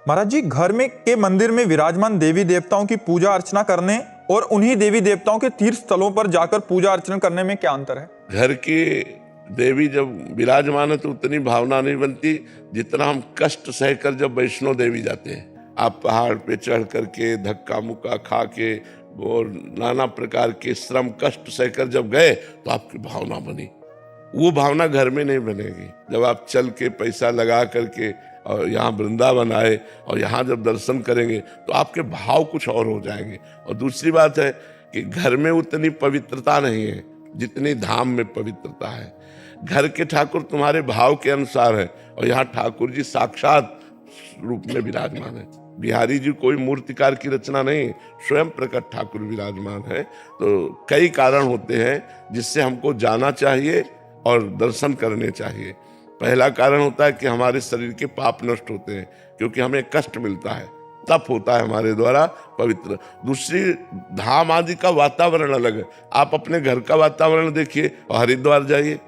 महाराज जी, घर में के मंदिर में विराजमान देवी देवताओं की पूजा अर्चना करने और उन्हीं देवी देवताओं के तीर्थ स्थलों पर जाकर पूजा अर्चना करने में क्या अंतर है? घर की देवी जब विराजमान है तो उतनी भावना नहीं बनती जितना हम कष्ट सहकर जब वैष्णो देवी जाते हैं। आप पहाड़ पे चढ़ करके धक्का मुक्का खा के और नाना प्रकार के श्रम कष्ट सहकर जब गए तो आपकी भावना बनी। वो भावना घर में नहीं बनेगी। जब आप चल के पैसा लगा करके और यहाँ वृंदावन आए और यहाँ जब दर्शन करेंगे तो आपके भाव कुछ और हो जाएंगे। और दूसरी बात है कि घर में उतनी पवित्रता नहीं है जितनी धाम में पवित्रता है। घर के ठाकुर तुम्हारे भाव के अनुसार है और यहाँ ठाकुर जी साक्षात रूप में विराजमान है। बिहारी जी कोई मूर्तिकार की रचना नहीं, स्वयं प्रकट ठाकुर विराजमान है। तो कई कारण होते हैं जिससे हमको जाना चाहिए और दर्शन करने चाहिए। पहला कारण होता है कि हमारे शरीर के पाप नष्ट होते हैं क्योंकि हमें कष्ट मिलता है, तप होता है हमारे द्वारा पवित्र। दूसरी, धाम आदि का वातावरण अलग है। आप अपने घर का वातावरण देखिए और हरिद्वार जाइए,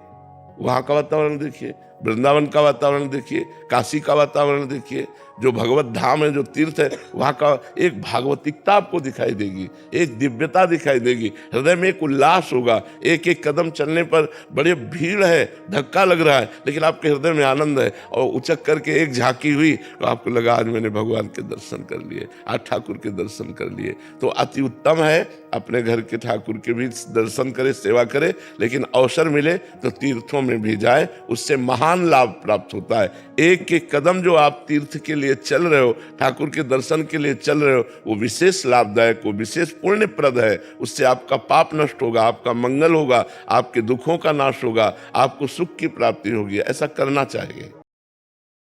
वहाँ का वातावरण देखिए, वृंदावन का वातावरण देखिए, काशी का वातावरण देखिए। जो भगवत धाम है, जो तीर्थ है, वहाँ का एक भागवतिकता आपको दिखाई देगी, एक दिव्यता दिखाई देगी, हृदय में एक उल्लास होगा। एक एक कदम चलने पर बड़े भीड़ है, धक्का लग रहा है, लेकिन आपके हृदय में आनंद है। और उचक करके एक झांकी हुई तो आपको लगा आज मैंने भगवान के दर्शन कर लिए, आज ठाकुर के दर्शन कर लिए। तो अति उत्तम है अपने घर के ठाकुर के भी दर्शन करे, सेवा करे, लेकिन अवसर मिले तो तीर्थों में भी जाए, उससे महान लाभ प्राप्त होता है। एक एक कदम जो आप तीर्थ के लिए चल रहे हो, ठाकुर के दर्शन के लिए चल रहे हो, वो विशेष लाभदायक, वो विशेष पुण्यप्रद है। उससे आपका पाप नष्ट होगा, आपका मंगल होगा, आपके दुखों का नाश होगा, आपको सुख की प्राप्ति होगी। ऐसा करना चाहिए।